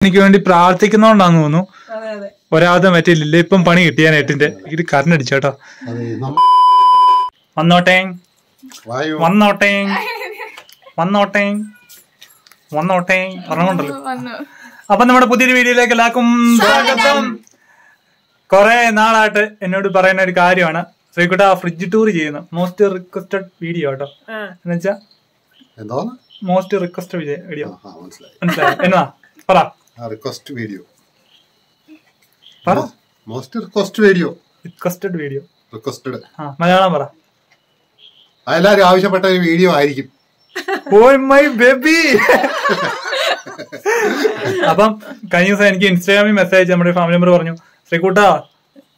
എനിക്ക് വേണ്ടി പ്രാർത്ഥിക്കുന്നോണ്ടാന്ന് തോന്നുന്നു. ഒരാളും പറ്റിയില്ല. ഇപ്പം പണി കിട്ടിയാ നെറ്റിന്റെ ഇത് കറണ്ടടിച്ചു കേട്ടോ. വന്നോട്ടെ വന്നോട്ടെ വന്നോട്ടെ വന്നോട്ടെ പറഞ്ഞോണ്ടല്ലോ. അപ്പൊ നമ്മുടെ പുതിയൊരു വീഡിയോയിലേക്ക് എല്ലാവർക്കും സ്വാഗതം. കൊറേ നാളായിട്ട് എന്നോട് പറയുന്ന ഒരു കാര്യമാണ് ശ്രീകുട്ട ഫ്രിഡ്ജ് ടൂർ ചെയ്യുന്ന മോസ്റ്റ് റിക്വസ്റ്റഡ് വീഡിയോ കേട്ടോ. എന്നുവെച്ചാ മോസ്റ്റ് റിക്വസ്റ്റഡ് വീഡിയോ മനസ്സിലായി എന്നാ പറ. റിക്വസ്റ്റ് വീഡിയോ പറ. Most request video requested video requested Malayalam പറ. എല്ലാരും ആവശ്യപ്പെട്ട ഒരു വീഡിയോ ആയിരിക്കും. Oh my baby. അപ്പം കഴിഞ്ഞ ദിവസം എനിക്ക് ഇൻസ്റ്റാഗ്രാമിൽ മെസ്സേജ് നമ്മുടെ ഫാമിലി മെമ്പർ പറഞ്ഞു, ശ്രീകുട്ട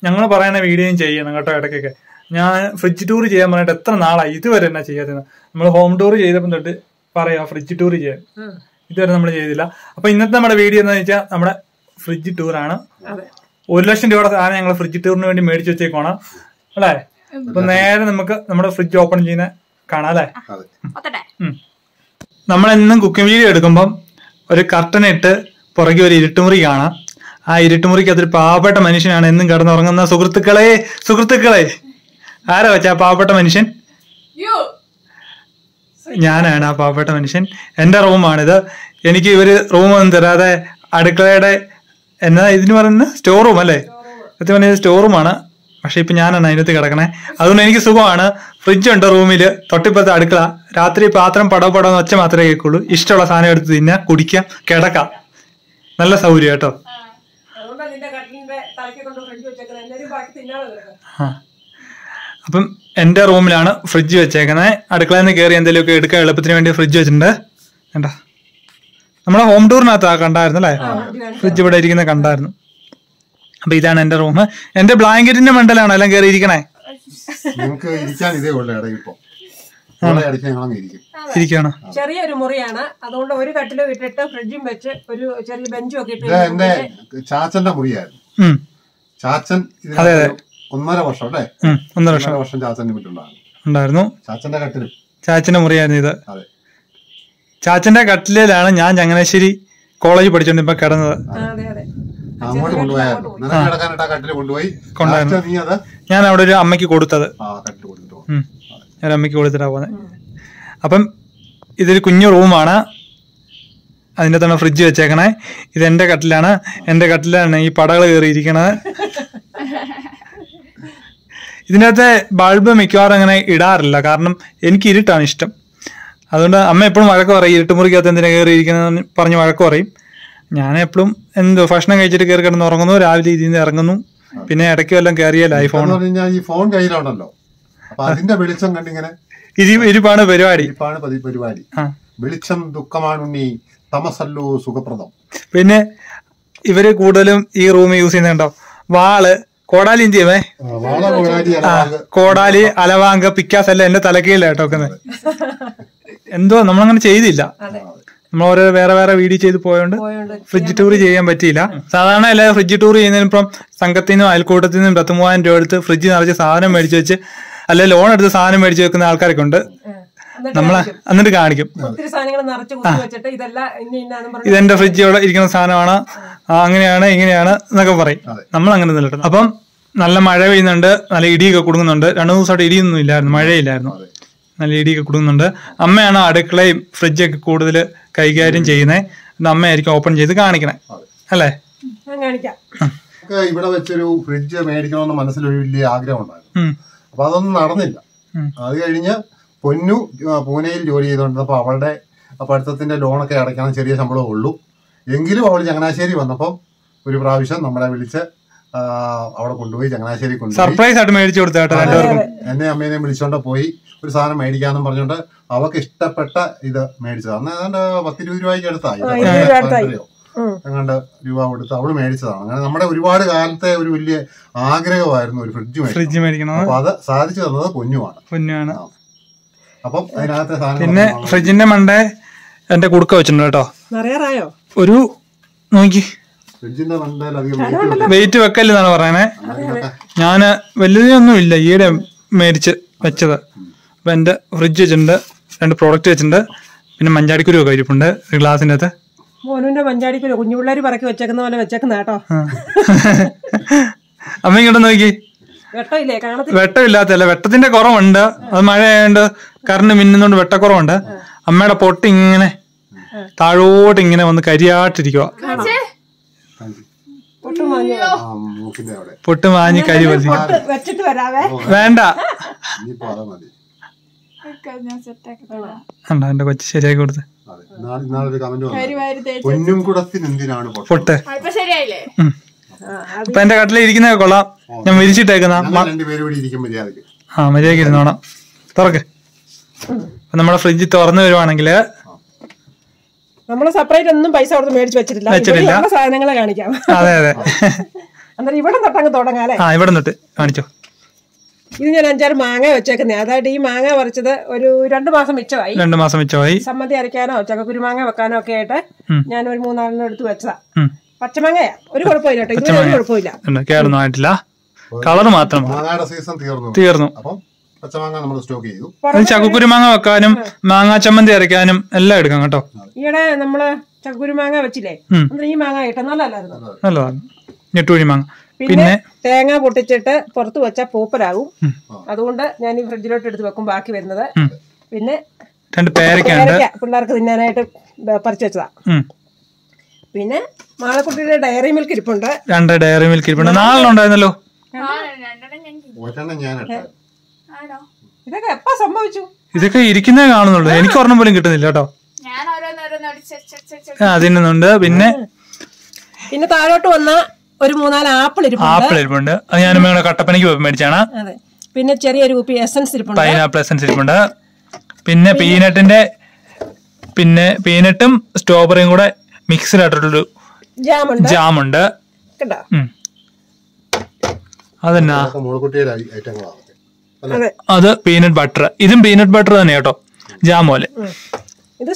ഞങ്ങൾ പറയുന്ന വീഡിയോയും ചെയ്യണം കേട്ടോ ഇടയ്ക്കൊക്കെ. ഞാൻ ഫ്രിഡ്ജ് ടൂർ ചെയ്യാൻ പറഞ്ഞിട്ട് എത്ര നാളായി ഇതുവരെ എന്നാ ചെയ്യാത്തത്. നമ്മൾ ഹോം ടൂർ ചെയ്തപ്പം തൊട്ട് പറയാ ഫ്രിഡ്ജ് ടൂർ ചെയ്യാൻ, ഇതുവരെ നമ്മൾ ചെയ്തില്ല. അപ്പൊ ഇന്നത്തെ നമ്മുടെ വീഡിയോ എന്ന് വെച്ചാൽ നമ്മുടെ ഫ്രിഡ്ജ് ടൂറാണ്. 1,00,000 രൂപയുടെ സാധനം ഞങ്ങൾ ഫ്രിഡ്ജ് ടൂറിന് വേണ്ടി മേടിച്ചു വെച്ചേക്കാണ് അല്ലേ. അപ്പൊ നേരെ നമുക്ക് നമ്മുടെ ഫ്രിഡ്ജ് ഓപ്പൺ ചെയ്യുന്ന കാണാം അല്ലേ. നമ്മളെന്നും കുക്കിംഗ് വീഡിയോ എടുക്കുമ്പം ഒരു കർട്ടൻ ഇട്ട് പുറകെ ഒരു ഇരുട്ടുമുറി കാണാം. ആ ഇരുട്ടുമുറിക്ക് അതൊരു പാവപ്പെട്ട മനുഷ്യനാണ് എന്നും കിടന്നുറങ്ങുന്ന സുഹൃത്തുക്കളെ ആരാ വെച്ചാ പാവപ്പെട്ട മനുഷ്യൻ? ഞാനാണ് ആ പാവപ്പെട്ട മനുഷ്യൻ. എന്റെ റൂമാണിത്. എനിക്ക് ഇവര് റൂമൊന്നും തരാതെ അടുക്കളയുടെ എന്നാ ഇതിന് പറയുന്ന സ്റ്റോർ റൂം അല്ലേ, സത്യം പറഞ്ഞത് സ്റ്റോർ റൂമാണ്. പക്ഷെ ഇപ്പൊ ഞാനാണ് അതിനകത്ത് കിടക്കണേ. അതുകൊണ്ട് എനിക്ക് സുഖമാണ്. ഫ്രിഡ്ജ് ഉണ്ട് റൂമില്, തൊട്ടിപ്പുറത്തെ അടുക്കള. രാത്രി പാത്രം പടപടന്ന് ഒച്ച മാത്രമേ കേൾക്കുള്ളൂ. ഇഷ്ടമുള്ള സാധനം എടുത്ത് തിന്നാ, കുടിക്കാം, കിടക്കാം. നല്ല സൗകര്യം കേട്ടോ. അപ്പം എന്റെ റൂമിലാണ് ഫ്രിഡ്ജ് വെച്ചേക്കുന്നത്. അടുക്കളയിൽ നിന്ന് കയറി എന്തെങ്കിലുമൊക്കെ എടുക്കാൻ എളുപ്പത്തിന് വേണ്ടി ഫ്രിഡ്ജ് വെച്ചിട്ടുണ്ട്. കണ്ടാ, നമ്മളെ ഹോം ടൂറിനകത്ത് കണ്ടായിരുന്നു അല്ലേ, ഫ്രിഡ്ജ് ഇവിടെ ഇരിക്കുന്ന കണ്ടായിരുന്നു. അപ്പൊ ഇതാണ് എന്റെ റൂം. എന്റെ ബ്ലാങ്കറ്റിന്റെ മണ്ടലാണ് എല്ലാം കയറി ഇരിക്കണേ. ഇരിക്കണം. ചെറിയൊരു മുറിയാണ്, അതുകൊണ്ട് ഒരു കട്ടിലും ഇട്ടിട്ട് ഫ്രിഡ്ജും വെച്ച് ഒരു ചെറിയ ബെഞ്ചും ഒക്കെ ഇട്ട് ചാച്ചന്റെ മുറിയായിരുന്നു. ചാച്ചൻ 1.5 വർഷം അല്ലേ, 1.5 വർഷം ചാച്ചന്റെ വീട്ടിലുണ്ടായിരുന്നു. ചാച്ചന്റെ മുറിയായിരുന്നു ഇത്. ചാച്ചന്റെ കട്ടിലാണ് ഞാൻ ചങ്ങനാശ്ശേരി കോളേജ് പഠിച്ചോണ്ട് ഇപ്പൊ കിടന്നത്. അങ്ങോട്ട് കൊണ്ടുപോയി ഞാൻ അവിടെ ഒരു അമ്മയ്ക്ക് കൊടുത്തത്. ഞാൻ അമ്മയ്ക്ക് കൊടുത്തിട്ടാ പോകുന്നത്. അപ്പം ഇതൊരു കുഞ്ഞു റൂമാണ്. അതിൻ്റെ തന്നെ ഫ്രിഡ്ജ് വെച്ചേക്കണേ. ഇത് എന്റെ കട്ടിലാണ്. എന്റെ കട്ടിലാണ് ഈ പടകൾ കയറിയിരിക്കണത്. ഇതിനകത്തെ ബൾബ് മിക്കവാറും അങ്ങനെ ഇടാറില്ല, കാരണം എനിക്ക് ഇരുട്ടാണ് ഇഷ്ടം. അതുകൊണ്ട് അമ്മ എപ്പോഴും വഴക്ക് പറയും, ഇരുട്ടുമുറിക്കകത്ത് എന്തിനാ കയറിയിരിക്കുന്നതെന്ന് പറഞ്ഞ് വഴക്ക് പറയും. ഞാൻ എപ്പോഴും ഭക്ഷണം കഴിച്ചിട്ട് കയറി കിടന്ന് ഉറങ്ങുന്നു, രാവിലെ ഇതിൽ നിന്ന് ഇറങ്ങുന്നു. പിന്നെ ഇടയ്ക്ക് വല്ലതും കയറിയാൽ ഈ ഫോൺ കയ്യിലുണ്ടല്ലോ, അതിന്റെ വെളിച്ചം കണ്ടിങ്ങനെ ഇരുപ്പാണ് പരിപാടി. വെളിച്ചം ദുഃഖമാണുണ്ണി, തമസല്ലോ സുഖപ്രദം. പിന്നെ ഇവര് കൂടുതലും ഈ റൂം യൂസ് ചെയ്യുന്നുണ്ടോ വാള്, കോടാലി എന്തിയമേ, കോടാലി, അലവാങ്ക, പിക്കാസ് എല്ലാം എന്റെ തലക്കീഴിലാട്ടോ വെക്കുന്നത്. എന്തോ നമ്മളങ്ങനെ ചെയ്തില്ല. നമ്മൾ ഓരോ വേറെ വീഡിയോ ചെയ്ത് പോയോണ്ട് ഫ്രിഡ്ജ് ടൂർ ചെയ്യാൻ പറ്റിയില്ല. സാധാരണ എല്ലാവരും ഫ്രിഡ്ജ് ടൂർ ചെയ്യുന്നതിനിപ്പം സംഘത്തിൽ നിന്നും അയൽക്കൂട്ടത്തിൽ നിന്നും 10,000 രൂപ എടുത്ത് ഫ്രിഡ്ജ് നിറച്ച് സാധനം മേടിച്ചു വെച്ച്, അല്ലെ ലോൺ എടുത്ത് സാധനം മേടിച്ചു വെക്കുന്ന ആൾക്കാരൊക്കെ ഉണ്ട്. നമ്മളെ എന്നിട്ട് കാണിക്കും, ഇതെന്റെ ഫ്രിഡ്ജ് ഇവിടെ ഇരിക്കുന്ന സാധനമാണ്, അങ്ങനെയാണ് ഇങ്ങനെയാണ് എന്നൊക്കെ പറയും. നമ്മൾ അങ്ങനെ നിലട്ടും. അപ്പം നല്ല മഴ പെയ്യുന്നുണ്ട്, നല്ല ഇടിയൊക്കെ കൊടുക്കുന്നുണ്ട്. 2 ദിവസമായിട്ട് ഇടിയൊന്നും ഇല്ലായിരുന്നു, മഴയില്ലായിരുന്നു. നല്ല ഇടിയൊക്കെ കൊടുക്കുന്നുണ്ട്. അമ്മയാണ് അടുക്കളയും ഫ്രിഡ്ജൊക്കെ കൂടുതൽ കൈകാര്യം ചെയ്യുന്നത്. അമ്മയായിരിക്കും ഓപ്പൺ ചെയ്ത് കാണിക്കണേ അല്ലേ. ഇവിടെ വെച്ചൊരു ഫ്രിഡ്ജ് മേടിക്കണമെന്ന് മനസ്സിലൊരു വലിയ ആഗ്രഹം ഉണ്ടായിരുന്നു. അപ്പൊ അതൊന്നും നടന്നില്ല. അത് കഴിഞ്ഞ് പൊന്നു പൂനെയിൽ ജോലി ചെയ്തുകൊണ്ടിരുന്നപ്പോ അവളുടെ പഠിത്തത്തിന്റെ ലോണൊക്കെ അടയ്ക്കണം, ചെറിയ ശമ്പളമേ ഉള്ളൂ. എങ്കിലും അവൾ ചങ്ങനാശ്ശേരി വന്നപ്പം ഒരു പ്രാവശ്യം നമ്മളെ വിളിച്ച് അവിടെ കൊണ്ടുപോയി, ചങ്ങനാശ്ശേരി കൊണ്ടുപോയി സർപ്രൈസ് ആയിട്ട് മേടിച്ചു കൊടുത്തു. എന്നെ അമ്മേനെയും വിളിച്ചോണ്ട് പോയി ഒരു സാധനം മേടിക്കാന്നും പറഞ്ഞോണ്ട് അവർക്ക് ഇഷ്ടപ്പെട്ട ഇത് മേടിച്ചത്. അന്ന് ഏതാണ്ട് 10-20 രൂപയ്ക്ക് എടുത്തായി, അങ്ങാണ്ട് രൂപ കൊടുത്ത് അവള് മേടിച്ചതാണ്. അങ്ങനെ നമ്മുടെ ഒരുപാട് കാലത്തെ ഒരു വലിയ ആഗ്രഹമായിരുന്നു ഒരു ഫ്രിഡ്ജ് മേടിക്കണം. അപ്പൊ അത് സാധിച്ചു തന്നത് പൊന്നുമാണ്. അപ്പം അതിനകത്തെ സാധനം പിന്നെ ഫ്രിഡ്ജിന്റെ മണ്ടേ എന്റെ കുടുക്ക വെച്ചിട്ടുണ്ട് കേട്ടോ. ഒരു നോക്കി വെയിറ്റ് വെക്കല്ലെന്നാണ് പറയണേ. ഞാന് വലുതൊന്നും ഇല്ല, ഈയിടെ മേടിച്ച് വെച്ചത്. അപ്പൊ എന്റെ ഫ്രിഡ്ജ് വെച്ചിട്ടുണ്ട്, 2 പ്രോഡക്റ്റ് വെച്ചിട്ടുണ്ട്. പിന്നെ മഞ്ചാടിക്കുരു ഒക്കെ ഇരിപ്പുണ്ട് ഒരു ഗ്ലാസിൻ്റെ അകത്ത്. മോനുവിന്റെ പഞ്ചാടിക്കൂല കുഞ്ഞു പിള്ളേര് പറക്കി വെച്ചേക്കുന്ന പോലെ വെച്ചേക്കുന്ന കേട്ടോ. അമ്മ ഇങ്ങോട്ട് നോക്കി. വെട്ടമില്ലേ? കാണത്തില്ല. വെട്ടമില്ലാത്തല്ല, വെട്ടത്തിന്റെ കുറവുണ്ട്. അത് മഴയായോണ്ട് കറണ്ട് മിന്നുന്നോണ്ട് വെട്ടക്കുറവുണ്ട്. അമ്മയുടെ പൊട്ട് ഇങ്ങനെ താഴോട്ട് ഇങ്ങനെ വന്ന് കരിയാട്ടിരിക്കുക. പൊട്ട് മാഞ്ഞ് കരി വലി. വെച്ചിട്ട് വരാവേ. വേണ്ട, എന്റെ കൊച്ചു ശരിയാക്കി കൊടുത്ത്. പൊട്ട് ഇപ്പൊ എന്റെ കട്ടില ഇരിക്കുന്നതൊക്കെ കൊള്ളാം. ഞാൻ വിരിച്ചിട്ടേക്കുന്ന മര്യാദക്ക് ഇരുന്നോണം. തുറക്ക്. നമ്മുടെ ഫ്രിഡ്ജ് തുറന്നു വരുവാണെങ്കില് നമ്മള് സെപ്പറേറ്റ് ഒന്നും പൈസ കൊടുത്ത് മേടിച്ച് വെച്ചിട്ടില്ല. സാധനങ്ങളെ കാണിക്കാം. അതെ അതെ. അന്നേരം ഇവിടെ തൊട്ടങ്ങ് തുടങ്ങാല്ലേ? ഇവിടെ തൊട്ട് കാണിച്ചോ. ഇത് ഞാൻ 5-6 മാങ്ങ വെച്ചേക്കുന്നേ. അതായത് ഈ മാങ്ങ പറിച്ചത് ഒരു 2 മാസം മിച്ചമായി. 2 മാസം മിച്ചമായി. സമ്മതി അരയ്ക്കാനോ ചക്കക്കുരുമാങ്ങ വെക്കാനോ ഒക്കെ ആയിട്ട് ഞാൻ ഒരു 3-4 എടുത്ത് വെച്ചതാ. പച്ചമാങ്ങയാ, ഒരു കുഴപ്പമില്ല കേട്ടോ. ഇത് ഒരു കുഴപ്പമില്ല, കേടൊന്നും ആയിട്ടില്ല. കളർ മാത്രം തീർന്നു. ചക്കക്കുരുമാങ്ങ വെക്കാനും മാങ്ങാ ചമ്മന്തി അരയ്ക്കാനും എല്ലാം എടുക്കാം കേട്ടോ. ഈയിടെ നമ്മള് ചക്കക്കുരുമാങ്ങ വെച്ചില്ലേ, ഈ മാങ്ങ ഇട്ട നല്ലതാണ്. ഞെട്ടുകുഴി മാങ്ങ. പിന്നെ തേങ്ങ പൊട്ടിച്ചിട്ട് പുറത്ത് വെച്ചാൽ പൂപ്പരാകും. അതുകൊണ്ട് ഞാൻ ഈ ഫ്രിഡ്ജിലോട്ട് എടുത്ത് വെക്കും ബാക്കി വരുന്നത്. പിന്നെ 2 പേരയ്ക്ക പിള്ളേർക്ക് തിന്നാനായിട്ട് പറിച്ചു വെച്ചതാ. പിന്നെ മാളക്കുട്ടിയുടെ ഡയറി മിൽക്ക് ഇരിപ്പുണ്ട്. 2 ഡയറി മിൽക്ക് ഇരിപ്പുണ്ട്. 4 ഉണ്ടായിരുന്നല്ലോ. ഇതൊക്കെ എപ്പ സംഭവിച്ചു? ഇതൊക്കെ ഇരിക്കുന്നേ കാണുന്നുള്ളൂ. എനിക്ക് ഒരെണ്ണം പോലും കിട്ടുന്നില്ല കേട്ടോ. അതിനുണ്ട്. പിന്നെ താഴോട്ട് വന്ന ഒരു 3-4 ആപ്പിൾ ഇരിപ്പുണ്ട്. അത് ഞാനും കട്ടപ്പനയ്ക്ക് മേടിച്ചാണ്. പിന്നെ ചെറിയൊരു കുപ്പി എസൻസ് ഇരിപ്പുണ്ട്, പൈനാപ്പിൾ എസൻസ് ഇരിപ്പുണ്ട്. പിന്നെ പീനട്ടും സ്ട്രോബെറിയും കൂടെ മിക്സ്ഡ് ആയിട്ടുള്ളൊരു ജാമുണ്ട്. അതെന്നാ? അത് പീനട്ട് ബട്ടർ. ഇതും പീനട്ട് ബട്ടർ തന്നെ കേട്ടോ, ജാം പോലെ.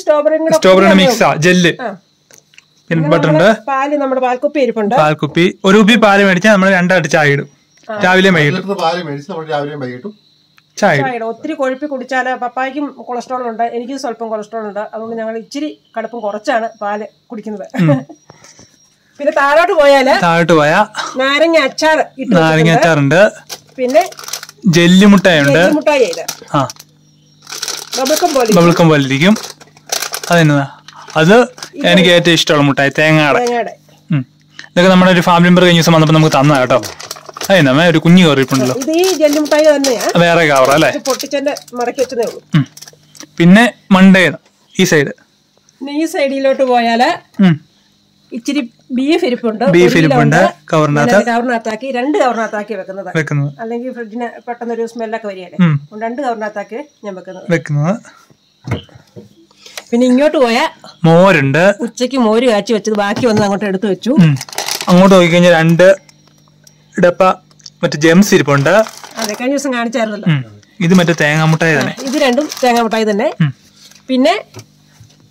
സ്ട്രോബെറിയുടെ മിക്സാ, ജെല്ല്. പീനട്ട് ബട്ടർ ഉണ്ട്. പാൽക്കുപ്പി ഇരിപ്പുണ്ട്. പാൽക്കുപ്പി, ഒരു കുപ്പി പാല് മേടിച്ചാൽ നമ്മൾ 2 ചായ ഇടും. രാവിലെയും വൈകിട്ടും ചായ ഇടും. ഒത്തിരി കൊഴുപ്പി കുടിച്ചാല് പപ്പായ്ക്കും കൊളസ്ട്രോൾ ഉണ്ട്, എനിക്ക് സ്വല്പം കൊളസ്ട്രോൾ ഉണ്ട്. അതുകൊണ്ട് ഞങ്ങൾ ഇച്ചിരി കടുപ്പം കുറച്ചാണ് പാല് കുടിക്കുന്നത്. പിന്നെ താഴോട്ട് പോയാ നാരങ്ങ അച്ചാറുണ്ട്. പിന്നെ ജെല്ലിമുട്ടായുണ്ട്. ബബിൾക്കം പോലെ ഇരിക്കും. അതെന്നതാ? അത് എനിക്ക് ഏറ്റവും ഇഷ്ടമുള്ള മുട്ടായി, തേങ്ങാടെ. ഇതൊക്കെ നമ്മുടെ ഒരു ഫാമിലി മെമ്പർ കഴിഞ്ഞ ദിവസം വന്നപ്പോ നമുക്ക് തന്നാ കേട്ടോ. അതെന്നാ ഒരു കുഞ്ഞു കറിയിപ്പുണ്ടല്ലോ. വേറെ കവർ അല്ലേ? പിന്നെ മണ്ടേ ഈ സൈഡിലോട്ട് പോയാല് ഇച്ചിരി ബീഫ് ഇരിപ്പുണ്ട്. കവറിനകത്താക്കി 2 കവറിനകത്താക്കി വെക്കുന്നത്. അല്ലെങ്കിൽ ഫ്രിഡ്ജിന് പെട്ടെന്നൊരു സ്മെല്ലൊക്കെ വരികയല്ലേ, 2 കവറിനകത്താക്കി ഞാൻ വെക്കുന്നത്. പിന്നെ ഇങ്ങോട്ട് പോയാ മോരുണ്ട്. ഉച്ചക്ക് മോര് കാച്ചി വെച്ചത് ബാക്കി വന്ന് അങ്ങോട്ട് എടുത്തു വെച്ചു. അങ്ങോട്ട് പോയി കഴിഞ്ഞാൽ 2 ഡപ്പ മറ്റേ ജെംസ് ഇരിപ്പുണ്ട്. അതെ, കഴിഞ്ഞ ദിവസം കാണിച്ചായിരുന്നല്ലോ. ഇത് മറ്റേ തേങ്ങാമുട്ടായി തന്നെ. ഇത് 2ഉം തേങ്ങാമുട്ടായി തന്നെ. പിന്നെ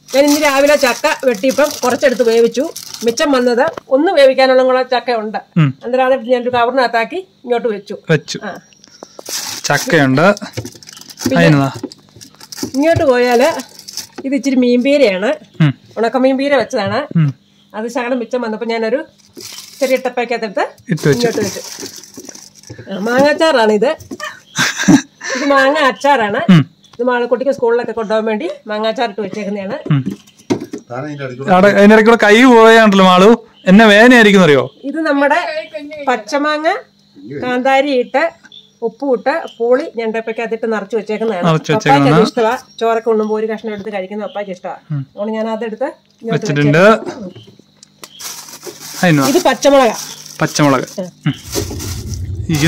ഞാൻ ഇന്ന് രാവിലെ ചക്ക വെട്ടിയപ്പം കുറച്ചെടുത്ത് വേവിച്ചു. മിച്ചം വന്നത് ഒന്ന് വേവിക്കാനുള്ള കൂടെ ചക്ക ഉണ്ട്. അന്നേരം അതെടുത്ത് ഞാനൊരു കവറിനകത്താക്കി ഇങ്ങോട്ട് വെച്ചു. ചക്കയുണ്ട്. ഇങ്ങോട്ട് പോയാല് ഇത് ഇച്ചിരി മീൻപീരയാണ്, ഉണക്കമീൻപീര വെച്ചതാണ്. അത് ശകലം മിച്ചം വന്നപ്പോ ഞാനൊരു ചെറിയ ടപ്പയ്ക്കകത്തെടുത്ത് ഇങ്ങോട്ട് വെച്ചു. മാങ്ങാച്ചാറാണ് ഇത്. ഇത് മാങ്ങ അച്ചാറാണ്. ഇത് മാളക്കുട്ടിക്ക് സ്കൂളിലൊക്കെ കൊണ്ടുപോകാൻ വേണ്ടി മാങ്ങാച്ചാറിട്ട് വെച്ചേക്കുന്നതാണ്. അതിന്റെ ഇടയ്ക്കൂടെ കൈ പോയാണ്ടല്ലോ മാളു, എന്നെ വേദനയായിരിക്കും അറിയോ? ഇത് നമ്മുടെ പച്ചമാങ്ങ കാന്താരി ഇട്ട് ഉപ്പുമിട്ട് പൂളി ഞണ്ടപ്പയ്ക്കകത്തിട്ട് നിറച്ച് വെച്ചേക്കുന്നതാണ്. പപ്പായ്ക്ക് ഇഷ്ടമാണ്. ചോറൊക്കെ ഉണ്ണുമ്പോൾ ഒരു കഷ്ണം എടുത്ത് കഴിക്കുന്ന പപ്പായ്ക്ക് ഇഷ്ടമാണ്. അതുകൊണ്ട് ഞാൻ അതെടുത്ത് വെച്ചിട്ടുണ്ട്. ഇത് പച്ചമുളക്.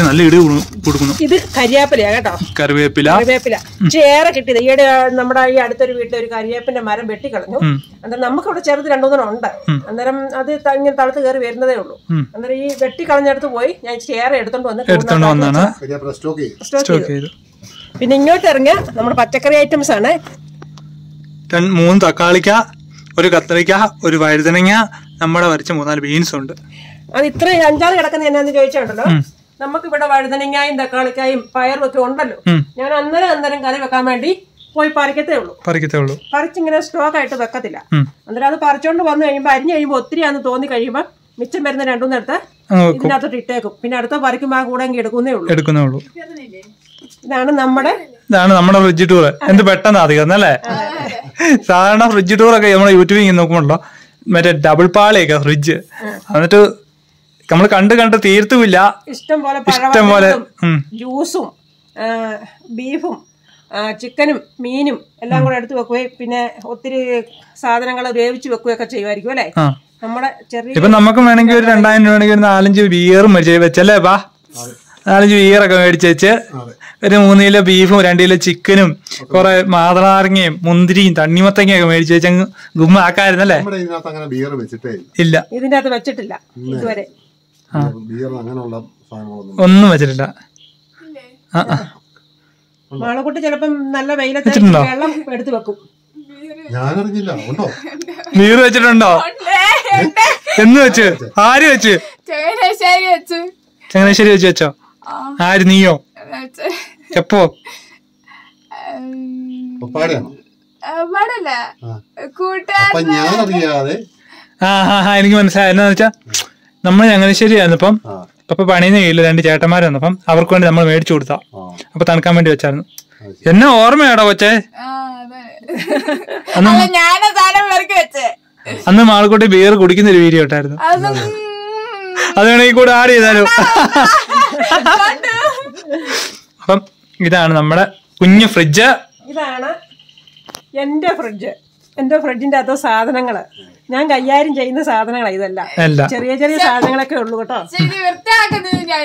നല്ല ഇടി കൊടുക്കുന്നു. ഇത് കരിവേപ്പിലയാ കേട്ടോ. കറിവേപ്പില ചേറെ കിട്ടിയത്. ഈയിടെ നമ്മുടെ ഈ അടുത്തൊരു വീട്ടിൽ ഒരു കരിവേപ്പിന്റെ മരം വെട്ടിക്കളഞ്ഞു. അന്നേരം നമുക്ക് ഇവിടെ ചെറുത് 2-3 ഉണ്ട്. അന്നേരം അത് ഇങ്ങനെ തളുത്ത് കയറി വരുന്നതേ ഉള്ളൂ. അന്നേരം ഈ വെട്ടിക്കളഞ്ഞെടുത്ത് പോയി ഞാൻ ചേറെ എടുത്തോണ്ട് വന്ന് സ്റ്റോക്ക് ചെയ്തു. പിന്നെ ഇങ്ങോട്ട് ഇറങ്ങിയ നമ്മുടെ പച്ചക്കറി ഐറ്റംസ് ആണ്. 3 തക്കാളിക്ക, ഒരു കത്തരിക്ക, ഒരു വഴുതനങ്ങ, നമ്മുടെ വരച്ച 3-4 ബീൻസ് ഉണ്ട്. അത് ഇത്ര 5-6 കിടക്കുന്ന എന്നാന്ന് ചോദിച്ചിട്ടുണ്ടല്ലോ. നമുക്ക് ഇവിടെ വഴുതനങ്ങായും തക്കാളിക്കായും പയറും ഒക്കെ ഉണ്ടല്ലോ. ഞാൻ അന്നേരം കറി വെക്കാൻ വേണ്ടി പോയി പറിക്കത്തേ ഉള്ളൂ. പറിച്ചിങ്ങനെ സ്റ്റോക്ക് ആയിട്ട് വെക്കത്തില്ല. അന്നേരം അത് പറിച്ചോണ്ട് വന്നു കഴിയുമ്പോൾ അരിഞ്ഞു കഴിയുമ്പോൾ ഒത്തിരിയാന്ന് തോന്നി കഴിയുമ്പോൾ മിച്ചം വരുന്ന 2-3 എടുത്ത് ഇതിനകത്തോട്ട് ഇട്ടേക്കും. പിന്നെ അടുത്ത പറിക്കുമ്പോൾ ആ കൂടെ എടുക്കുന്നേ ഉള്ളൂ. ഇതാണ് നമ്മുടെ ഫ്രിഡ്ജ് ടൂർ. എന്ത് പെട്ടെന്ന് അധികം അല്ലേ? സാധാരണ ഫ്രിഡ്ജ് ടൂറൊക്കെ നമ്മളെ യൂട്യൂബിൽ നോക്കുമ്പോഴല്ലോ മറ്റേ ഡബിൾ പാളിയൊക്കെ ഫ്രിഡ്ജ്, എന്നിട്ട് നമ്മൾ കണ്ട് തീർത്തുമില്ല. ഇഷ്ടം പോലെ ജ്യൂസും ബീഫും ചിക്കനും മീനും എല്ലാം കൂടെ എടുത്ത് വെക്കുകയും പിന്നെ ഒത്തിരി സാധനങ്ങൾ വേവിച്ച് വെക്കുകയൊക്കെ ചെയ്യുമായിരിക്കും അല്ലേ? നമ്മുടെ ചെറിയ നമുക്ക് വേണമെങ്കിൽ ഒരു 2000 രൂപ ഒരു 4-5 ബിയറും മേടിച്ച് വെച്ചല്ലേ? 4-5 ബിയറൊക്കെ മേടിച്ച് വെച്ച് ഒരു 3 കിലോ ബീഫും 2 കിലോ ചിക്കനും കുറെ മാതളാരങ്ങയും മുന്തിരിയും തണ്ണിമത്തങ്ങയൊക്കെ മേടിച്ച് വെച്ചങ്ങ് ഗുമ്മാക്കായിരുന്നല്ലേ? ഇല്ല, ഇതിന്റെ അകത്ത് വെച്ചിട്ടില്ല ഇതുവരെ. ഒന്നും വെച്ചിട്ടില്ല. മാളക്കുട്ടി ചിലപ്പം നല്ല വെയിലത്ത് വെള്ളം എടുത്ത് വെക്കും. ബീർ വെച്ചിട്ടുണ്ടോ? എന്ന് വെച്ച്? ആര് വെച്ച്? ചങ്ങനാശ്ശേരി വെച്ച് വെച്ചോ? ആര്, നീയോ? എപ്പോ? എനിക്ക് മനസ്സിലായി. എന്നാന്ന് വെച്ചാ നമ്മള് ചങ്ങനാശ്ശേരി ആയിരുന്നപ്പം അപ്പൊ പണിയുന്ന കയ്യില് 2 ചേട്ടന്മാര് വന്നപ്പം അവർക്ക് വേണ്ടി നമ്മൾ മേടിച്ചു കൊടുത്താ. അപ്പൊ തണുക്കാൻ വേണ്ടി വെച്ചായിരുന്നു. എന്നെ ഓർമ്മയാടോ കൊച്ചേ? അന്ന് മാളക്കുട്ടി ബിയർ കുടിക്കുന്ന ഒരു വീഡിയോ ഇട്ടായിരുന്നു. അത് വേണമെങ്കിൽ കൂടെ ആഡ് ചെയ്താലോ? അപ്പം ഇതാണ് നമ്മുടെ കുഞ്ഞു ഫ്രിഡ്ജ്. ഇതാണ് എന്റെ ഫ്രിഡ്ജ്. എന്റെ ഫ്രിഡ്ജിന്റെ അകത്ത് സാധനങ്ങള് ഞാൻ കൈകാര്യം ചെയ്യുന്ന സാധനങ്ങളാ. ഇതെല്ലാം ചെറിയ സാധനങ്ങളൊക്കെ ഉള്ളു കേട്ടോ.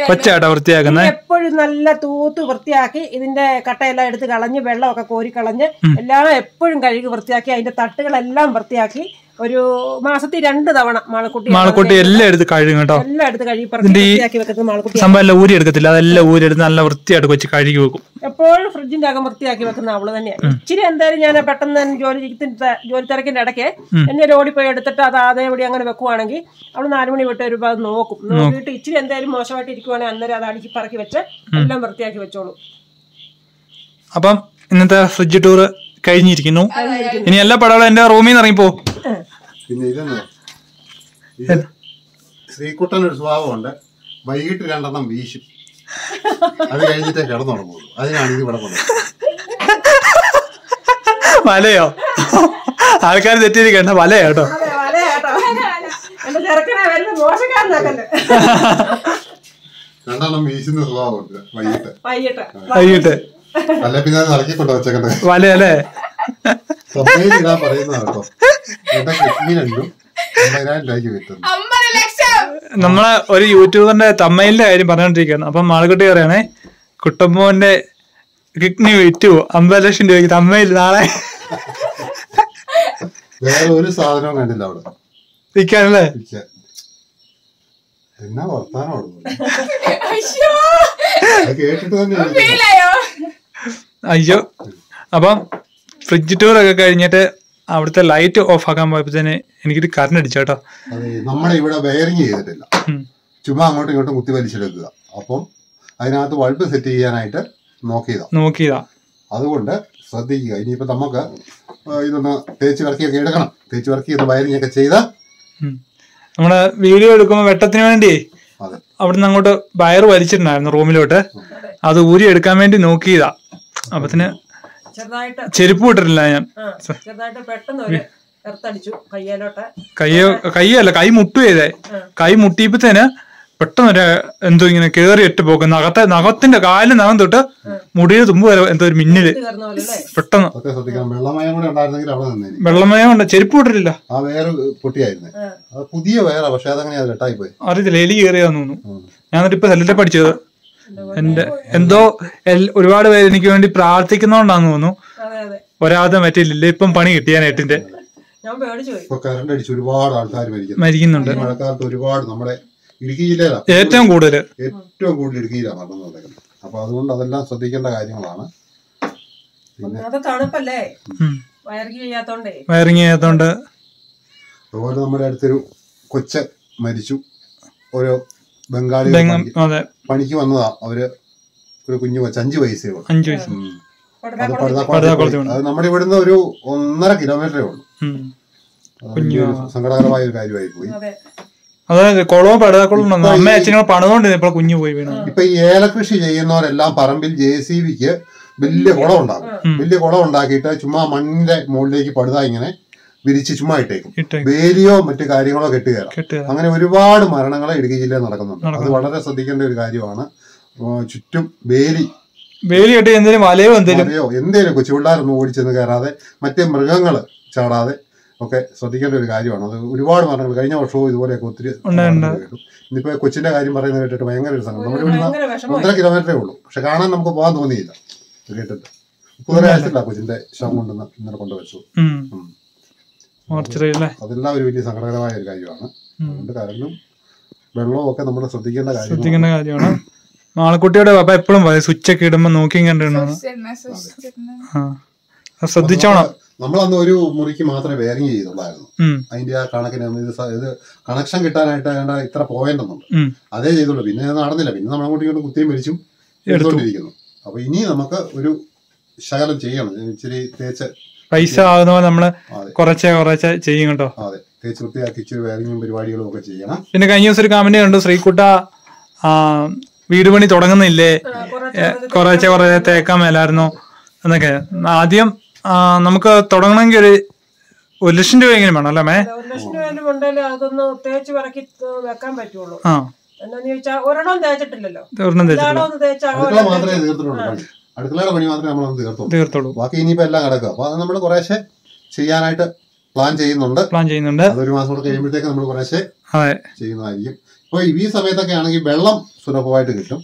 കൊച്ചാട്ടോ വൃത്തിയാക്കുന്നത്. എപ്പോഴും നല്ല തൂത്ത് വൃത്തിയാക്കി ഇതിന്റെ കട്ടയെല്ലാം എടുത്ത് കളഞ്ഞ് വെള്ളമൊക്കെ കോരിക്കളഞ്ഞ് എല്ലാം എപ്പോഴും കഴുകി വൃത്തിയാക്കി അതിന്റെ തട്ടുകളെല്ലാം വൃത്തിയാക്കി ഒരു മാസത്തിൽ 2 തവണ മാളക്കുട്ടി എല്ലാം എടുത്ത് കഴുകും കേട്ടോ. എല്ലാം എടുത്ത് കഴുകി വൃത്തിയാക്കി വെക്കുന്ന മാളക്കുട്ടി സംഭവം ഊരി എടുക്കത്തില്ല. അതെല്ലാം ഊരി എടുത്ത് നല്ല വൃത്തിയായിട്ട് കൊച്ചു കഴുകി വെക്കും. എപ്പോഴും ഫ്രിഡ്ജിന്റെ അകം വൃത്തിയാക്കി വെക്കുന്ന അവള് തന്നെയാണ്. ഇച്ചിരി എന്തായാലും ഞാൻ പെട്ടെന്ന് ജോലി തിരക്കിന്റെ ഇടയ്ക്ക് എന്നെ ഓടിപ്പോയി എടുത്തിട്ട് അത് അതേപടി അങ്ങനെ വെക്കുവാണെങ്കിൽ അവള് 4 മണി വിട്ട് ഒരു അത് നോക്കിയിട്ട് ഇച്ചിരി എന്തായാലും മോശമായിട്ട് ഇരിക്കുവാണെങ്കിൽ അന്നേരം അത് അടുക്കി പറക്കി വെച്ച് എല്ലാം വൃത്തിയാക്കി വെച്ചോളൂ. അപ്പം ഇന്നത്തെ ഫ്രിഡ്ജ് ടൂർ കഴിഞ്ഞിരിക്കുന്നു. ഇനി എല്ലാ പടങ്ങളും എന്റെ റൂമിൽ നിന്ന് ഇറങ്ങിപ്പോ. പിന്നെ ശ്രീകുട്ടൻ ഒരു സ്വഭാവമുണ്ട്, വൈകിട്ട് 2 വീശും, അത് കഴിഞ്ഞിട്ടേ കിടന്നുറങ്ങുള്ളൂ. അതിനാണ് ഇത് ഇവിടെ കൊണ്ടത്. വലയോ? ആൾക്കാർ തെറ്റിയിരിക്കണ്ട, വലയോ കേട്ടോ. 2 വീശുന്ന സ്വഭാവമുണ്ട് വൈകിട്ട്. അല്ല പിന്നെ നടക്കിക്കൊണ്ടോ വെച്ചേക്കണ്ടേ വലയല്ലേ? ഇടാൻ പറയുന്നതാണ് കേട്ടോ. 50,000 രൂപയ്ക്ക് കിട്ടുന്നു. നമ്മളെ ഒരു യൂട്യൂബറിന്റെ തമ്മയിലിന്റെ കാര്യം പറഞ്ഞോണ്ടിരിക്കുകയാണ്. അപ്പം മാളക്കുട്ടി പറയണേ, കുട്ടമ്പോന്റെ കിഡ്നി വിറ്റു 50 ലക്ഷം രൂപയ്ക്ക് തമ്മയിൽ നാളെ. വേറെ ഒരു സാധനവും കണ്ടില്ല അവിടെ വിൽക്കാനല്ലേ? എന്നാ വർത്താനം കേട്ടിട്ട് തന്നെ. അയ്യോ. അപ്പം ഫ്രിഡ്ജ് ടൂർ ഒക്കെ കഴിഞ്ഞിട്ട് അവിടുത്തെ ലൈറ്റ് ഓഫ് ആക്കാൻ പോയപ്പോ തന്നെ എനിക്കിത് കറണ്ട് അടിച്ചു കേട്ടോ. നമ്മുടെ ഇവിടെ വയറിങ് ചെയ്തിട്ടില്ല, ചുമ്മാ അങ്ങോട്ടും ഇങ്ങോട്ടും കുത്തി വലിച്ചെടുക്കുക. അപ്പം അതിനകത്ത് ബൾബ് സെറ്റ് ചെയ്യാനായിട്ട് നോക്കിയതാ. അതുകൊണ്ട് ശ്രദ്ധിക്കുക. ഇനിയിപ്പോ നമുക്ക് ഇതൊന്ന് തേച്ച് വർക്കിയൊക്കെ എടുക്കണം. തേച്ച് വർക്ക് ചെയ്ത് വയറിങ് ഒക്കെ ചെയ്ത് നമ്മള് വീഡിയോ എടുക്കുമ്പോ വെട്ടത്തിന് വേണ്ടി അവിടുന്ന് അങ്ങോട്ട് വയറ് വലിച്ചിട്ടുണ്ടായിരുന്നു റൂമിലോട്ട്. അത് ഊരി എടുക്കാൻ വേണ്ടി നോക്കിയതാ. അപ്പത്തിന് ചെരുപ്പ് വിട്ടിട്ടില്ല ഞാൻ. കയ്യല്ല, കൈ മുട്ടു ചെയ്തേ. കൈ മുട്ടിയപ്പോഴത്തേന് പെട്ടെന്ന് എന്തോ ഇങ്ങനെ കേറി ഇട്ട് പോക്കും. നഖത്തിന്റെ കാലിന് നഖം തൊട്ട് മുടിയുടെ തുമ്പ് വരെ എന്തോ ഒരു മിന്നല് പെട്ടെന്ന്. വെള്ളമയം കൊണ്ട് ചെരുപ്പ് വിട്ടിട്ടില്ല. അറിയത്തില്ല, എലി കയറിയാന്ന് തോന്നുന്നു. ഞാൻ എന്നിട്ട് ഇപ്പൊ സെല്ലിട്ട് പഠിച്ചത്. എന്തോ ഒരുപാട് പേര് എനിക്ക് വേണ്ടി പ്രാർത്ഥിക്കുന്നോണ്ടാന്ന് തോന്നുന്നു. ഒരാളുടെ മറ്റില്ല. ഇപ്പം പണി കിട്ടിയ നെറ്റിന്റെ കറണ്ട് അടിച്ച് ഒരുപാട് ആൾക്കാർ മരിക്കുന്നുണ്ട്. മഴക്കാലത്ത് ഒരുപാട് നമ്മുടെ ഇടുക്കി ജില്ലയിലാണ് ഏറ്റവും കൂടുതൽ ഇടുക്കിയിലാണ് നടന്നത്. അപ്പൊ അതുകൊണ്ട് അതെല്ലാം ശ്രദ്ധിക്കേണ്ട കാര്യങ്ങളാണ്. വയറിങ് ചെയ്യാത്തോണ്ട്. അതുപോലെ നമ്മുടെ അടുത്തൊരു കൊച്ച് മരിച്ചു. ഓരോ ബംഗാളി പണിക്ക് വന്നതാ. അവര് ഒരു കുഞ്ഞു കൊച്ച് 5 വയസ്സേ ഉള്ളൂ. അത് നമ്മുടെ ഇവിടുന്ന് ഒരു 1.5 കിലോമീറ്ററേ ഉള്ളൂ. സങ്കടകരമായ ഒരു കാര്യമായി പോയി. അതായത് കുളവും പടുതാക്കുളം അമ്മ അച്ഛനോട് പണിതുകൊണ്ടിരുന്നു, ഇപ്പോൾ കുഞ്ഞു പോയി വീണു. ഇപ്പൊ ഈ ഏലകൃഷി ചെയ്യുന്നവരെല്ലാം പറമ്പിൽ JCBക്ക് വലിയ കുളം ഉണ്ടാകും. വലിയ കുളം ഉണ്ടാക്കിയിട്ട് ചുമ്മാ മണ്ണിന്റെ മുകളിലേക്ക് പടുത ഇങ്ങനെ വിരിച്ച് ചുമ്മാ ഇട്ടേക്കും. വേലിയോ മറ്റു കാര്യങ്ങളോ കെട്ടുകയറാം. അങ്ങനെ ഒരുപാട് മരണങ്ങളെ ഇടുക്കി ജില്ലയിൽ നടക്കുന്നുണ്ട്. അത് വളരെ ശ്രദ്ധിക്കേണ്ട ഒരു കാര്യമാണ്. ചുറ്റും വേലി കെട്ടി എന്തെങ്കിലും വലയോ എന്തേലും കൊച്ചു പിള്ളേരൊന്നും ഓടിച്ചെന്ന് കയറാതെ മറ്റേ മൃഗങ്ങള് ചാടാതെ ഒക്കെ ശ്രദ്ധിക്കേണ്ട ഒരു കാര്യമാണ്. അത് ഒരുപാട് മരണങ്ങൾ കഴിഞ്ഞ വർഷവും ഇതുപോലെയൊക്കെ ഒത്തിരി കേട്ടു. ഇന്നിപ്പോ കൊച്ചിന്റെ കാര്യം പറയുന്നത് കേട്ടിട്ട് ഭയങ്കര ഒരു സംഘം. നമ്മുടെ ഇവിടുന്ന് 1.5 കിലോമീറ്ററേ ഉള്ളൂ. പക്ഷെ കാണാൻ നമുക്ക് പോകാൻ തോന്നിയില്ല. കേട്ടിട്ട് ഉപ്പുതറ കൊച്ചിന്റെ ശവം കൊണ്ടുവന്ന് ഇന്നലെ കൊണ്ടുവച്ചു. അതെല്ലാം ഒരു വലിയ സങ്കടകരമായ ഒരു കാര്യമാണ്. അതുകൊണ്ട് കരണ്ടും വെള്ളവും ഒക്കെ നമ്മൾ ശ്രദ്ധിക്കേണ്ട കാര്യമാണ്. മാളക്കുട്ടിയുടെ പപ്പ എപ്പോഴും പറയും സ്വിച്ചൊക്കെ ഇടുമ്പോ നോക്കി കണ്ടിരുന്നു ശ്രദ്ധിച്ചോണം. നമ്മളന്ന് ഒരു മുറിക്ക് മാത്രമേ വയറിങ് ചെയ്തുള്ളായിരുന്നു. അതിന്റെ ആ കണക്കിന് ഇത് കണക്ഷൻ കിട്ടാനായിട്ട് ഇത്ര പോയിന്റ് ഒന്നുണ്ട്, അതേ ചെയ്തുള്ളൂ. പിന്നെ അത് നടന്നില്ല. പിന്നെ നമ്മൾ അങ്ങോട്ടും ഇങ്ങോട്ടും കുത്തിയും വലിച്ചും എടുത്തോണ്ടിരിക്കുന്നു. അപ്പൊ ഇനി നമുക്ക് ഒരു ശകലം ചെയ്യണം. ഇച്ചിരി തേച്ച് പൈസ ആകുന്ന നമ്മള് കുറച്ചേ ചെയ്യും കേട്ടോ. അതെ, തേച്ച് വൃത്തിയാക്കി ഇച്ചിരി വയറിങ്ങും പരിപാടികളും ഒക്കെ ചെയ്യണം. പിന്നെ കഴിഞ്ഞ ദിവസം ഒരു കമന്റ് കണ്ടു, ശ്രീകുട്ട വീട് പണി തുടങ്ങുന്നില്ലേ, കുറേശ്ശെ തേക്കാൻ മേലായിരുന്നോ എന്നൊക്കെ. ആദ്യം നമുക്ക് തുടങ്ങണമെങ്കിൽ ഒരു 1 ലക്ഷം രൂപയെങ്കിലും വേണം അല്ലേ? 1 ലക്ഷം രൂപ ഉണ്ടെങ്കിൽ അതൊന്ന് തേച്ച് പറക്കി വെക്കാൻ പറ്റുള്ളൂ. എന്താന്ന് ചോദിച്ചാൽ ഒരെണ്ണം തേച്ചിട്ടില്ലല്ലോ. അടുക്കളയുടെ പണി മാത്രമേ നമ്മൾ തീർത്തുള്ളൂ. ബാക്കി ഇനിയിപ്പോ എല്ലാം കിടക്കുക. അപ്പൊ അത് നമ്മൾ കുറേശ്ശെ ചെയ്യാനായിട്ട് പ്ലാൻ ചെയ്യുന്നുണ്ട്. അതൊരു മാസം കൂടെ കഴിയുമ്പോഴത്തേക്ക് നമ്മൾ കുറേശ്ശെ ചെയ്യുന്നതായിരിക്കും. ഇപ്പൊ ഈ സമയത്തൊക്കെ ആണെങ്കിൽ വെള്ളം സുലഭമായിട്ട് കിട്ടും.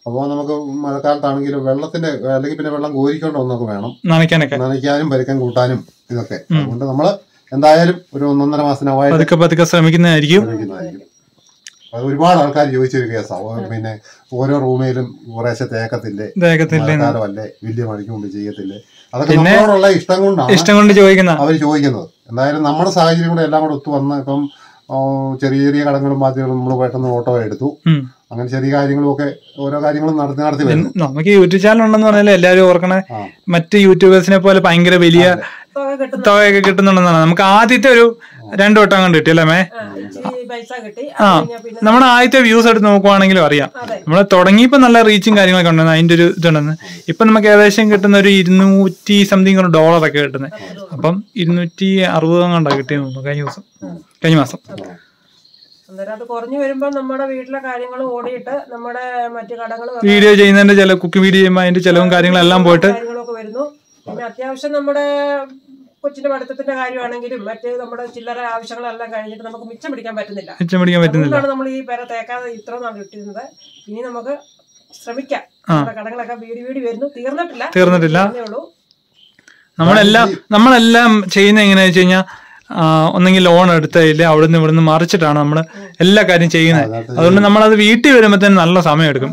അപ്പോൾ നമുക്ക് മഴക്കാലത്താണെങ്കിലും വെള്ളത്തിന്റെ അല്ലെങ്കിൽ പിന്നെ വെള്ളം കോരിക്കൊണ്ട് ഒന്നൊക്കെ വേണം നനയ്ക്കാനും പരിക്കം കൂട്ടാനും ഇതൊക്കെ. അതുകൊണ്ട് നമ്മള് എന്തായാലും ഒരു 1.5 മാസത്തിനായിട്ട് ശ്രമിക്കുന്നതായിരിക്കും. അത് ഒരുപാട് ആൾക്കാർ ചോദിച്ചൊരു കേസാണ്. പിന്നെ ഓരോ റൂമിലും കുറേശ്ശെ തേക്കത്തില്ലേ, മഴക്കാലമല്ലേ, വലിയ മഴയ്ക്ക് മുമ്പ് ചെയ്യത്തില്ലേ, അതൊക്കെ നമ്മളോടുള്ള ഇഷ്ടം കൊണ്ടാണ് അവർ ചോദിക്കുന്നത്. എന്തായാലും നമ്മുടെ സാഹചര്യം കൂടെ എല്ലാം കൂടെ ഒത്തു വന്ന് ഇപ്പം ചെറിയ ചെറിയ കടങ്ങളും ബാധ്യതകളും നമ്മൾ പെട്ടെന്ന് ഓട്ടോ എടുത്തു. അങ്ങനെ ചെറിയ കാര്യങ്ങളും ഒക്കെ ഓരോ കാര്യങ്ങളും നടത്തി വരുന്നു. നമുക്ക് യൂട്യൂബ് ചാനൽ ഉണ്ടെന്ന് പറഞ്ഞാൽ എല്ലാവരും ഓർക്കണേ മറ്റ് യൂട്യൂബേഴ്സിനെ പോലെ ഭയങ്കര വലിയ തുകയൊക്കെ കിട്ടുന്നുണ്ടെന്നാണ്. നമുക്ക് ആദ്യത്തെ ഒരു 2 വട്ടം കണ്ട് കിട്ടിയല്ലേ? നമ്മുടെ ആദ്യത്തെ വ്യൂസ് എടുത്ത് നോക്കുവാണെങ്കിലും അറിയാം നമ്മള് തുടങ്ങിയപ്പോ നല്ല റീച്ചും കാര്യങ്ങളൊക്കെ ഉണ്ടെന്ന് അതിന്റെ ഒരു ഇതുണ്ടെന്ന്. ഇപ്പൊ നമുക്ക് ഏകദേശം കിട്ടുന്ന ഒരു $200 ഒക്കെ കിട്ടുന്നത്. അപ്പം 260 കണ്ടാ കിട്ടിയെന്ന് തോന്നുന്നു കഴിഞ്ഞ മാസം. അന്നേരം അത് കുറഞ്ഞു വരുമ്പോ നമ്മുടെ വീട്ടിലെ കാര്യങ്ങൾ ഓടിയിട്ട് നമ്മുടെ മറ്റു കടകൾ വീഡിയോ ചെയ്യുന്നതിന്റെ കുക്കിംഗ് വീഡിയോ ചെയ്യുമ്പോൾ അതിന്റെ ചെലവും കാര്യങ്ങളെല്ലാം പോയിട്ട് കാര്യങ്ങളൊക്കെ വരുന്നു. പിന്നെ അത്യാവശ്യം നമ്മുടെ കൊച്ചിന്റെ പഠിത്തത്തിന്റെ കാര്യമാണെങ്കിലും മറ്റ് നമ്മുടെ ചില്ലറ ആവശ്യങ്ങളെല്ലാം കഴിഞ്ഞിട്ട് നമുക്ക് മിച്ചം പിടിക്കാൻ പറ്റുന്നില്ല. അതുകൊണ്ടാണ് നമ്മൾ ഈ പേരെ തേക്കാതെ ഇത്ര നാൾ കിട്ടിയിരുന്നത്. ഇനി നമുക്ക് ശ്രമിക്കാം. നമ്മുടെ കടകളൊക്കെ വീടി വരുന്നു, തീർന്നിട്ടില്ല. നമ്മളെല്ലാം ചെയ്യുന്ന എങ്ങനെയാ വെച്ച് കഴിഞ്ഞാൽ ഒന്നെങ്കിൽ ലോൺ എടുത്തില്ല അവിടുന്ന് ഇവിടുന്ന് മറിച്ചിട്ടാണ് നമ്മൾ എല്ലാ കാര്യം ചെയ്യുന്നത്. അതുകൊണ്ട് നമ്മളത് വീട്ടിൽ വരുമ്പോ തന്നെ നല്ല സമയം എടുക്കും.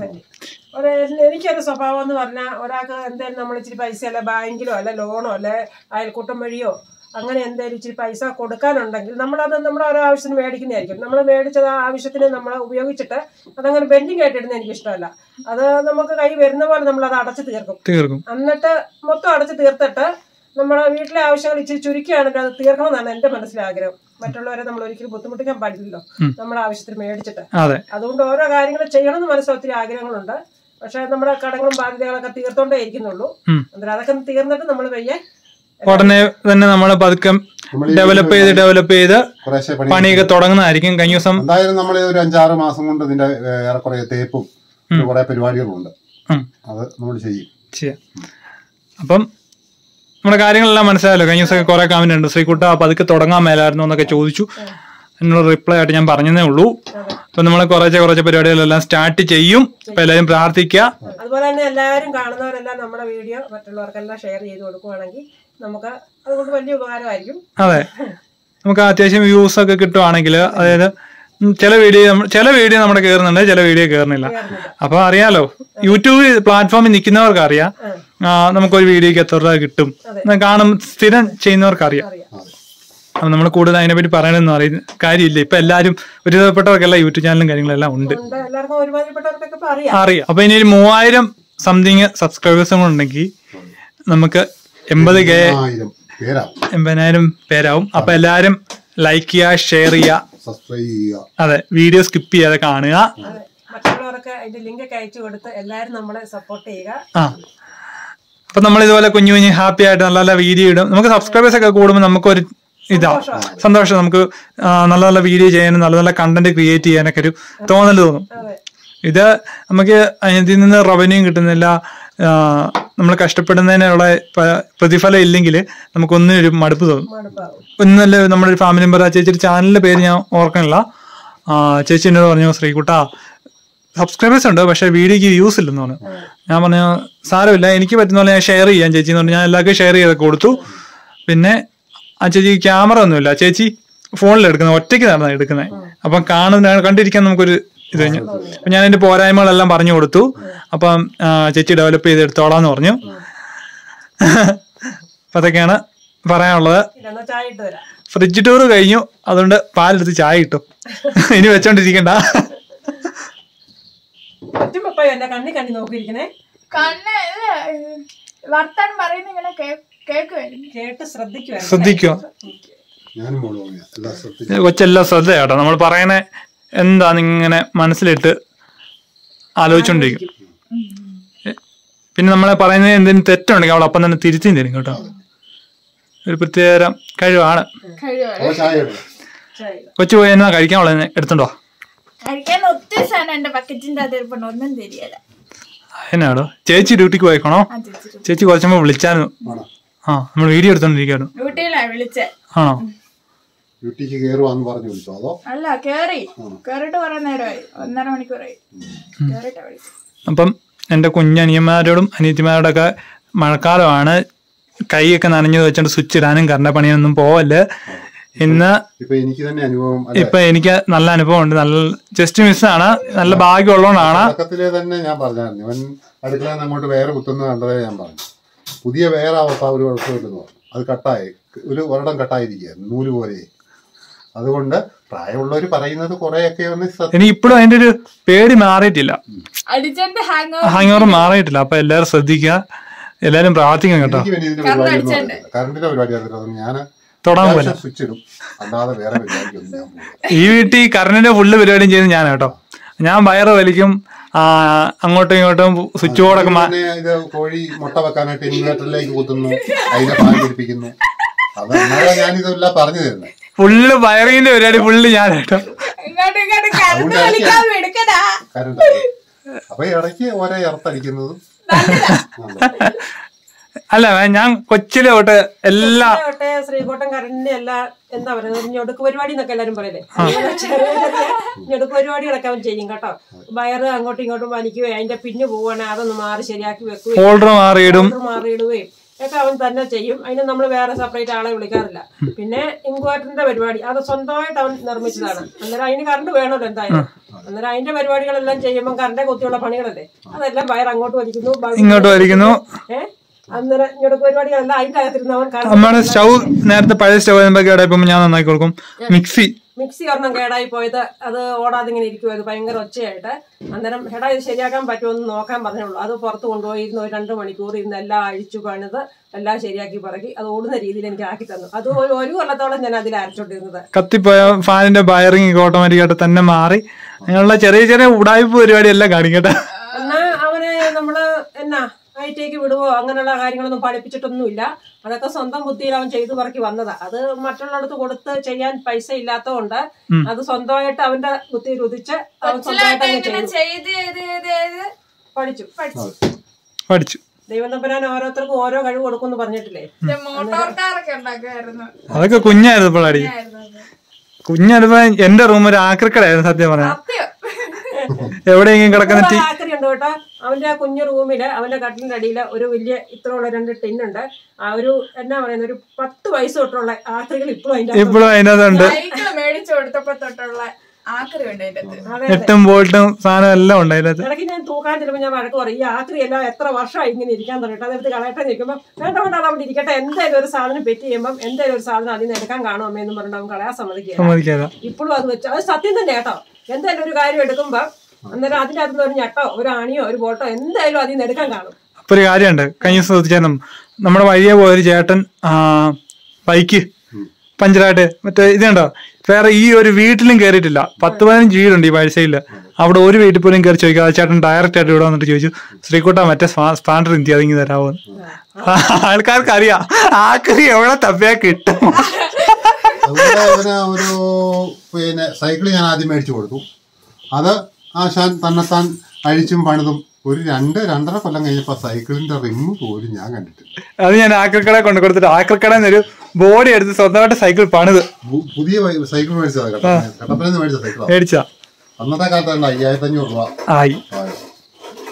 എനിക്കൊരു സ്വഭാവം എന്ന് പറഞ്ഞാൽ ഒരാൾക്ക് എന്തായാലും നമ്മൾ ഇച്ചിരി പൈസ അല്ലെ ബാങ്കിലോ അല്ലെ ലോണോ അല്ലെ അയൽക്കൂട്ടം വഴിയോ അങ്ങനെ എന്തായാലും ഇച്ചിരി പൈസ കൊടുക്കാനുണ്ടെങ്കിൽ നമ്മളത് നമ്മുടെ ഓരോ ആവശ്യത്തിന് മേടിക്കുന്നതായിരിക്കും. നമ്മൾ മേടിച്ചത് ആ ആവശ്യത്തിന് നമ്മൾ ഉപയോഗിച്ചിട്ട് അതങ്ങനെ പെൻഡിങ് ആയിട്ട് ഇടുന്ന എനിക്ക് ഇഷ്ടമല്ല. അത് നമുക്ക് കൈ വരുന്ന പോലെ നമ്മൾ അത് അടച്ചു തീർക്കും. എന്നിട്ട് മൊത്തം അടച്ചു തീർത്തിട്ട് നമ്മുടെ വീട്ടിലെ ആവശ്യങ്ങൾ ഇച്ചിരി ചുരുക്കിയാണെങ്കിൽ അത് തീർക്കണമെന്നാണ് എന്റെ മനസ്സിലെ ആഗ്രഹം. മറ്റുള്ളവരെ നമ്മൾ ഒരിക്കലും ബുദ്ധിമുട്ടിക്കാൻ പാടില്ലല്ലോ നമ്മുടെ ആവശ്യത്തിന് മേടിച്ചിട്ട്. അതുകൊണ്ട് ഓരോ കാര്യങ്ങൾ ചെയ്യണമെന്ന് മനസ്സിൽ ഒത്തിരി ആഗ്രഹങ്ങളുണ്ട്. പക്ഷെ നമ്മുടെ കടങ്ങളും ബാധ്യതകളൊക്കെ തീർത്തോണ്ടേ ഇരിക്കുന്നുള്ളൂ. അന്നേരം അതൊക്കെ തീർന്നിട്ട് നമ്മൾ ഉടനെ തന്നെ നമ്മൾ പതുക്കെ ഡെവലപ്പ് ചെയ്ത് പണിയൊക്കെ തുടങ്ങുന്നതായിരിക്കും. കഴിഞ്ഞ ദിവസം എന്തായാലും നമ്മൾ ഒരു 5-6 മാസം കൊണ്ട് ഇതിന്റെ ഏറെക്കുറെ തേപ്പും കുറെ പരിപാടികളുണ്ട്. അത് നമ്മൾ ചെയ്യാം. അപ്പം നമ്മുടെ കാര്യങ്ങളെല്ലാം മനസ്സിലായല്ലോ. കഴിഞ്ഞ ദിവസമൊക്കെ കുറെ കമന്റ് ഉണ്ട്, ശ്രീകുട്ട പതുക്കെ തുടങ്ങാൻ മേലായിരുന്നു എന്നൊക്കെ ചോദിച്ചു. അതിനുള്ള റിപ്ലൈ ആയിട്ട് ഞാൻ പറഞ്ഞതേ ഉള്ളൂ. അപ്പൊ നമ്മൾ കുറച്ച് പരിപാടികളെല്ലാം സ്റ്റാർട്ട് ചെയ്യും. അപ്പൊ എല്ലാവരും പ്രാർത്ഥിക്കുക. അതുപോലെ തന്നെ എല്ലാവരും കാണുന്നവരെല്ലാം നമ്മുടെ വീഡിയോ മറ്റുള്ളവർക്കെല്ലാം ഷെയർ ചെയ്ത് കൊടുക്കുവാണെങ്കിൽ നമുക്ക് അതുകൊണ്ട് വലിയ ഉപകാരമായിരിക്കും. അതെ, നമുക്ക് അത്യാവശ്യം വ്യൂസ് ഒക്കെ കിട്ടുവാണെങ്കിൽ, അതായത് ചില വീഡിയോ നമ്മുടെ കയറുന്നുണ്ട്, ചില വീഡിയോ കയറുന്നില്ല. അപ്പൊ അറിയാലോ, യൂട്യൂബ് പ്ലാറ്റ്ഫോമിൽ നിൽക്കുന്നവർക്ക് അറിയാം നമുക്കൊരു വീഡിയോക്ക് എത്ര രൂപ കിട്ടും. കാണും സ്ഥിരം ചെയ്യുന്നവർക്ക് അറിയാം. അപ്പൊ നമ്മൾ കൂടുതൽ അതിനെപ്പറ്റി പറയണമെന്ന് അറിയുന്ന കാര്യമില്ല. ഇപ്പൊ എല്ലാവരും ഒരുവിധപ്പെട്ടവർക്കെല്ലാം യൂട്യൂബ് ചാനലും കാര്യങ്ങളെല്ലാം ഉണ്ട്, അറിയാം. അപ്പൊ ഇനി ഒരു 3000 സംതിങ് സബ്സ്ക്രൈബേഴ്സും ഉണ്ടെങ്കിൽ നമുക്ക് 80,000 പേരാവും. അപ്പൊ എല്ലാരും ലൈക്ക് ചെയ്യുക, ഷെയർ ചെയ്യുക, സബ്സ്ക്രൈബ് ചെയ്യുക. അതെ, വീഡിയോ സ്കിപ്പ് ചെയ്യാതെ കാണുക. മറ്റുള്ളവർക്ക് അതിന്റെ ലിങ്ക് ഒക്കെ അയച്ചു കൊടുത്ത് എല്ലാരും നമ്മളെ സപ്പോർട്ട് ചെയ്യുക. അപ്പൊ നമ്മൾ ഇതുപോലെ കുഞ്ഞു കുഞ്ഞു ഹാപ്പി ആയിട്ട് നല്ല നല്ല വീഡിയോ ഇടും. നമുക്ക് സബ്സ്ക്രൈബേഴ്സ് ഒക്കെ കൂടുമ്പോൾ നമുക്കൊരു സന്തോഷം. നമുക്ക് നല്ല നല്ല വീഡിയോ ചെയ്യാനും നല്ല നല്ല കണ്ടന്റ് ക്രിയേറ്റ് ചെയ്യാനൊക്കെ ഒരു തോന്നൽ തോന്നും. ഇത് നമുക്ക് ഇതിൽ നിന്ന് റവന്യൂ കിട്ടുന്നില്ല, നമ്മൾ കഷ്ടപ്പെടുന്നതിനുള്ള പ്രതിഫലം ഇല്ലെങ്കിൽ നമുക്കൊന്നും ഒരു മടുപ്പ് തോന്നും. ഒന്നല്ല നമ്മുടെ ഒരു ഫാമിലി മെമ്പർ, ചേച്ചിയുടെ ചാനലിന്റെ പേര് ഞാൻ ഓർക്കണില്ല, ചേച്ചി എന്നോട് പറഞ്ഞു, ശ്രീകുട്ടാ സബ്സ്ക്രൈബേഴ്സ് ഉണ്ട് പക്ഷെ വീഡിയോക്ക് വ്യൂസ് ഇല്ലെന്ന് പറഞ്ഞു. ഞാൻ പറഞ്ഞു സാരമില്ല, എനിക്ക് പറ്റുന്ന പോലെ ഞാൻ ഷെയർ ചെയ്യാൻ ചേച്ചി എന്ന് പറഞ്ഞു. ഞാൻ എല്ലാവർക്കും ഷെയർ ചെയ്തൊക്കെ കൊടുത്തു. പിന്നെ ആ ചേച്ചിക്ക് ക്യാമറ ഒന്നുമില്ല, ചേച്ചി ഫോണിൽ എടുക്കുന്നത്, ഒറ്റയ്ക്ക് നടന്നാണ് എടുക്കുന്നത്. അപ്പം കണ്ടിരിക്കാൻ നമുക്കൊരു ഇത് കഴിഞ്ഞു. അപ്പൊ ഞാൻ അതിന്റെ പോരായ്മകളെല്ലാം പറഞ്ഞു കൊടുത്തു. അപ്പം ചേച്ചി ഡെവലപ്പ് ചെയ്ത് എടുത്തോളാന്ന് പറഞ്ഞു. അപ്പൊ അതൊക്കെയാണ് പറയാനുള്ളത്. ഫ്രിഡ്ജ് ടൂർ കഴിഞ്ഞു, അതുകൊണ്ട് പാലെടുത്ത് ചായ ഇട്ടു. ഇനി വെച്ചോണ്ടിരിക്കണ്ട. ശ്രദ്ധിക്കുക, കൊച്ചെല്ലാം ശ്രദ്ധ കേട്ടോ. നമ്മൾ പറയുന്നേ എന്താന്ന് ഇങ്ങനെ മനസ്സിലിട്ട് ആലോചിച്ചോണ്ടിരിക്കും. പിന്നെ നമ്മളെ പറയുന്നത് എന്തെങ്കിലും തെറ്റുണ്ടെങ്കിൽ അവൾ അപ്പം തന്നെ തിരുത്തിയും തരും കേട്ടോ. ഒരു പ്രത്യേക കഴിവാണ്. കൊച്ചു പോയി എന്നാ കഴിക്കാൻ ഉള്ളത് എടുത്തുണ്ടോ? എന്നാടോ ചേച്ചി ഡ്യൂട്ടിക്ക് പോയിക്കണോ? ചേച്ചി കുറച്ചുമ്പോ വിളിച്ചായിരുന്നു. നമ്മൾ വീഡിയോ എടുത്തോണ്ടിരിക്കായിരുന്നു. ആണോ? ഡ്യൂട്ടിക്ക് കയറുവാന്ന് പറഞ്ഞു വിളിച്ചോ? അതോ അല്ല, കേറിട്ട് കുറെ നേരമായി, 1.5 മണിക്കൂറായി. അപ്പം എന്റെ കുഞ്ഞനിയന്മാരോടും അനിയത്തിമാരോടൊക്കെ മഴക്കാലമാണ്, കൈയൊക്കെ നനഞ്ഞു വെച്ചോണ്ട് സ്വിച്ച് ഇടാനും കറണ്ട് പണിയൊന്നും പോവല്ലേ. ഇന്ന് ഇപ്പൊ എനിക്ക് നല്ല അനുഭവം ഉണ്ട്. നല്ല ജസ്റ്റ് മിസ്സാണ്, നല്ല ഭാഗ്യം ഉള്ളതുകൊണ്ടാണ്. തന്നെ ഞാൻ പറഞ്ഞായിരുന്നു, ഇവൻ അടുക്കള അങ്ങോട്ട് വേറെ കുത്തുന്ന കണ്ടതേ ഞാൻ പറഞ്ഞു. പുതിയ വേറെ അവസ്ഥ ഒരു കുഴപ്പമില്ലെന്ന് പറഞ്ഞു. അത് കട്ടായി, ഒരിടം കട്ടായിരിക്കുകയായിരുന്നു, നൂല് പോലെ. അതുകൊണ്ട് പ്രായമുള്ളവർ പറയുന്നത് കുറെയൊക്കെ ഒന്ന് എനിക്ക് ഇപ്പോഴും അതിന്റെ ഒരു പേടി മാറിയിട്ടില്ല, ഹാങ് ഓവർ മാറിയിട്ടില്ല. അപ്പൊ എല്ലാരും ശ്രദ്ധിക്കുക, എല്ലാരും പ്രാർത്ഥിക്കണം കേട്ടോ. കറണ്ടിന്റെ പരിപാടി ഞാൻ തൊടാൻ പോലെ സ്വിച്ച് ഇടും, അല്ലാതെ വേറെ പരിപാടിയൊന്നും. ഈ വീട്ടിൽ കറണ്ടിന്റെ ഫുള്ള് പരിപാടിയും ചെയ്ത് ഞാൻ കേട്ടോ. ഞാൻ വയറ് വലിക്കും, അങ്ങോട്ടും ഇങ്ങോട്ടും സ്വിച്ച് ബോർഡൊക്കെ ഇത് കോഴി മുട്ട വെക്കാനായിട്ട് ഇൻവേർട്ടറിലേക്ക് കുത്തുന്നു, അതിനെ പാൽ പിടിപ്പിക്കുന്നു. അതാണ് ഞാനിതെല്ലാം പറഞ്ഞു തരുന്നത്. ഫുള്ള് വയറിങ്ങിന്റെ പരിപാടി ഫുള്ള് ഞാൻ കേട്ടോ. അപ്പൊ ഇടയ്ക്ക് ഓരോ ഇറത്തടിക്കുന്നതും. അല്ല, ഞാൻ കൊച്ചിലെ തൊട്ട് എല്ലാ ശ്രീകോട്ടം കറണ്ടിന്റെ എല്ലാ എന്താ പറയുന്നത്, ഞൊടുക്ക് പരിപാടി എന്നൊക്കെ എല്ലാരും പറയല്ലേ, ഞൊടുക്ക് പരിപാടികളൊക്കെ അവൻ ചെയ്യും കേട്ടോ. വയറ് അങ്ങോട്ടും ഇങ്ങോട്ടും വലിക്കുകയോ അതിന്റെ പിന്നു പോവുകയാണെങ്കിൽ അതൊന്ന് മാറി ശരിയാക്കി വെക്കുകയും മാറിയിടുകയും ഒക്കെ അവൻ തന്നെ ചെയ്യും. അതിന് നമ്മൾ വേറെ സെപ്പറേറ്റ് ആളെ വിളിക്കാറില്ല. പിന്നെ ഇൻവേർട്ടറിന്റെ പരിപാടി അത് സ്വന്തമായിട്ട് അവൻ നിർമ്മിച്ചതാണ്. അന്നേരം അതിന് കറണ്ട് വേണമല്ലോ എന്തായാലും. അന്നേരം അതിന്റെ പരിപാടികളെല്ലാം ചെയ്യുമ്പോൾ കറണ്ടെ കൊത്തിയുള്ള പണികളല്ലേ, അതെല്ലാം വയർ അങ്ങോട്ട് വലിക്കുന്നു, ഇങ്ങോട്ട് വലിക്കുന്നു. അന്നേരം ഞൊടുക്ക് പരിപാടികളെല്ലാം അതിന്റെ അകത്തിരുന്നവൻ. നമ്മുടെ സ്റ്റൗ നേരത്തെ പഴയ സ്റ്റൗ കേടായപ്പോ ഞാൻ നന്നാക്കി കൊടുക്കും. മിക്സി ഒരെണ്ണം കേടായി പോയത്, അത് ഓടാതെ ഇങ്ങനെ ഇരിക്കുമായത് ഭയങ്കര ഒച്ചയായിട്ട്. അന്നേരം ഹെടാ ഇത് ശരിയാക്കാൻ പറ്റുമെന്ന് നോക്കാൻ പറഞ്ഞുള്ളൂ. അത് പുറത്ത് കൊണ്ടുപോയിരുന്ന ഒരു 2 മണിക്കൂർ ഇരുന്ന് എല്ലാം അഴിച്ചു പണിത് എല്ലാം ശരിയാക്കി പറക്കി അത് ഓടുന്ന രീതിയിൽ എനിക്ക് ആക്കി തന്നു. അത് ഒരു കൊല്ലത്തോളം ഞാൻ അതിൽ അരച്ചോണ്ടിരുന്നത്. കത്തിപ്പോയ ഫാനിന്റെ വയറിംഗ് ഓട്ടോമാറ്റിക്കായിട്ട് തന്നെ മാറി. അങ്ങനെയുള്ള ചെറിയ ചെറിയ ഉടായ്പ പരിപാടി എല്ലാം കാണിക്കട്ടെ. എന്നാ അവനെ നമ്മള് എന്നാ ഐറ്റേക്ക് വിടുവോ അങ്ങനെയുള്ള കാര്യങ്ങളൊന്നും പഠിപ്പിച്ചിട്ടൊന്നുമില്ല. അതൊക്കെ സ്വന്തം ബുദ്ധിയിൽ അവൻ ചെയ്തു പറക്കി വന്നതാ. അത് മറ്റുള്ളടത്ത് കൊടുത്ത് ചെയ്യാൻ പൈസ ഇല്ലാത്തതുകൊണ്ട് അത് സ്വന്തമായിട്ട് അവന്റെ ബുദ്ധിയിൽ ഉദിച്ച് അവൻ സ്വന്തമായിട്ട് പഠിച്ചു. ദൈവം തമ്പുരാൻ ഓരോരുത്തർക്കും ഓരോ കഴിവ് കൊടുക്കുമെന്ന് പറഞ്ഞിട്ടില്ലേ. അതൊക്കെ കുഞ്ഞായിരുന്നപ്പോഴാടി, കുഞ്ഞായിരുന്നപ്പോ എന്റെ റൂം ഒരു ആക്രിക്കടായിരുന്നു സത്യം പറയാം. എവിടെയെങ്കിലും കിടക്കുന്ന ആക്രി ഉണ്ട് കേട്ടോ. അവന്റെ ആ കുഞ്ഞു റൂമില് അവന്റെ കട്ടിലിന്റെ അടിയില് ഒരു വലിയ ഇത്രയുള്ള 2 ടിന്നുണ്ട്. ആ ഒരു എന്നാ പറയുന്ന ഒരു 10 വയസ്സ് തൊട്ടുള്ള ആക്രികൾ ഇപ്പോഴും അതിനകത്തുണ്ട്. മേടിച്ചു കൊടുത്തപ്പോ തൊട്ടുള്ള എട്ടും ബോൾട്ടും സാധനം എല്ലാം ഉണ്ട് അതിനകത്ത്. ഇടയ്ക്ക് ഞാൻ തൂക്കാൻ ചിലപ്പോൾ ഞാൻ വഴക്ക് പറയും, ഈ ആക്രി എല്ലാം എത്ര വർഷമായി ഇങ്ങനെ ഇരിക്കാൻ തുടങ്ങിട്ട് അതെടുത്ത് കളയട്ടെ നിൽക്കുമ്പോൾ വേണ്ട അവിടെ ഇരിക്കട്ടെ, എന്തായാലും ഒരു സാധനം പെറ്റ് ചെയ്യുമ്പോൾ എന്തായാലും ഒരു സാധനം അതിൽ നിന്ന് എടുക്കാൻ കാണും അമ്മയെന്ന് പറഞ്ഞിട്ട് അവൻ കളയാൻ സമ്മതിക്കുക. ഇപ്പോഴും അത് വെച്ച് അത് സത്യം തന്നെ കേട്ടോ. എന്തായാലും ഒരു കാര്യം എടുക്കുമ്പോ അന്നേരം അതിന്റെ അകത്തുനിന്ന് ഒരു ഞട്ടോ ഒരു ആണിയോ ഒരു ബോട്ടോ എന്തായാലും അതിൽ നിന്ന് എടുക്കാൻ കാണും. അപ്പൊ ഒരു കാര്യമുണ്ട്, കഴിഞ്ഞ ശ്രദ്ധിച്ചാലും നമ്മുടെ വഴിയെ പോയൊരു ചേട്ടൻ ബൈക്ക് പഞ്ചറായിട്ട് മറ്റേ ഇതുണ്ടോ വേറെ ഈ ഒരു വീട്ടിലും കയറിയിട്ടില്ല. 10-15 വീടുണ്ട് ഈ വഴിസൈഡില്. അവിടെ ഒരു വീട്ടിൽ പോലും കയറി ചോദിക്കുക. ആ ചേട്ടൻ ഡയറക്റ്റ് ആയിട്ട് ഇവിടെ വന്നിട്ട് ചോദിച്ചു, ശ്രീകുട്ട മറ്റേ സ്പാൻഡർ ഇന്ത്യ അതിങ്ങി തരാമോ? ആൾക്കാർക്ക് അറിയാം ആക്രി എവിടെ തപ്പിയാ കിട്ടും. ഒരു സൈക്കിൾ ഞാൻ ആദ്യം മേടിച്ചു കൊടുത്തു. അത് ആശാൻ തന്നെത്താൻ അഴിച്ചും പണിതും ഒരു 2-2.5 കൊല്ലം കഴിഞ്ഞപ്പോ സൈക്കിളിന്റെ റിമ്മ് പോലും ഞാൻ കണ്ടിട്ടില്ല. അത് ഞാൻ ആക്രിക്കട കൊണ്ട് കൊടുത്തിട്ട് ആക്രിക്കടന്ന് ഒരു ബോഡി എടുത്ത് സ്വന്തമായിട്ട് സൈക്കിൾ പണിത് പുതിയ സൈക്കിൾ മേടിച്ചതാ. കട്ടപ്പനന്ന് മേടിച്ച സൈക്കിൾ മേടിച്ച അന്നത്തെ കാലത്ത് 5500 രൂപ ആയി.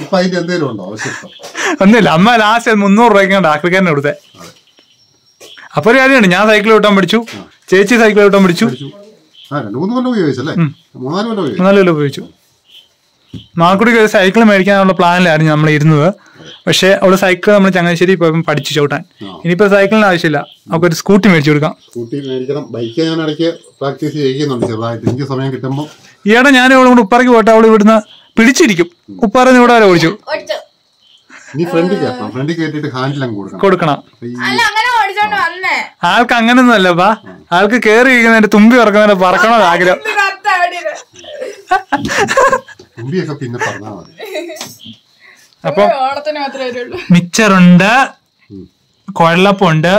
ഇപ്പൊ അതിന്റെ എന്തെങ്കിലും ഉണ്ടോ അവശിഷ്ടം? ഒന്നുമില്ല. അമ്മ ലാസ്റ്റ് 300 രൂപയ്ക്കാണ് ആക്രിക്കാരനെ കൊടുത്തേ. അപ്പൊ ഒരു കാര്യമുണ്ട്, ഞാൻ സൈക്കിൾ ഓട്ടാൻ പഠിച്ചു, ചേച്ചി സൈക്കിൾ ഓട്ടാൻ പഠിച്ചു. 2-3 കൊല്ലം ഉപയോഗിച്ചല്ലേ? 3-4 കൊല്ലം ഉപയോഗിച്ചു. മാക്കുടിക്ക് ഒരു സൈക്കിൾ മേടിക്കാനുള്ള പ്ലാനിലായിരുന്നു നമ്മൾ ഇരുന്നത്. പക്ഷെ അവള് സൈക്കിൾ നമ്മൾ ചങ്ങനാശ്ശേരി ഇപ്പം പഠിച്ചു ചവിട്ടാൻ. ഇനിയിപ്പോ സൈക്കിളിന് ആവശ്യമില്ല, നമുക്ക് ഒരു സ്കൂട്ടി മേടിച്ചു കൊടുക്കാം. സ്കൂട്ടി മേടിക്കണം. ബൈക്ക് ഞാൻ ഇടയ്ക്ക് പ്രാക്ടീസ് ചെയ്യുന്നുണ്ട് ചെറുതായിട്ട്. എനിക്ക് സമയം കിട്ടുമ്പോൾ ഈയിടെ ഞാൻ അവളെ കൊണ്ട് ഉപ്പാറയ്ക്ക് പോട്ടെ, അവള് ഇവിടുന്ന് പിടിച്ചിരിക്കും. ഉപ്പാറന്ന് ഇവിടെ വരെ ഓടിച്ചു. കൊടുക്കണം. ആൾക്ക് അങ്ങനൊന്നും അല്ലപ്പാ, ആൾക്ക് കേറി ഇരിക്കുന്നതിന്റെ തുമ്പി പറക്കുന്നതിന്റെ പറക്കണമെന്ന് ആഗ്രഹം. പിന്നെ പറഞ്ഞാൽ മതി. അപ്പൊ മിച്ചറുണ്ട്, കൊഴലപ്പുണ്ട്.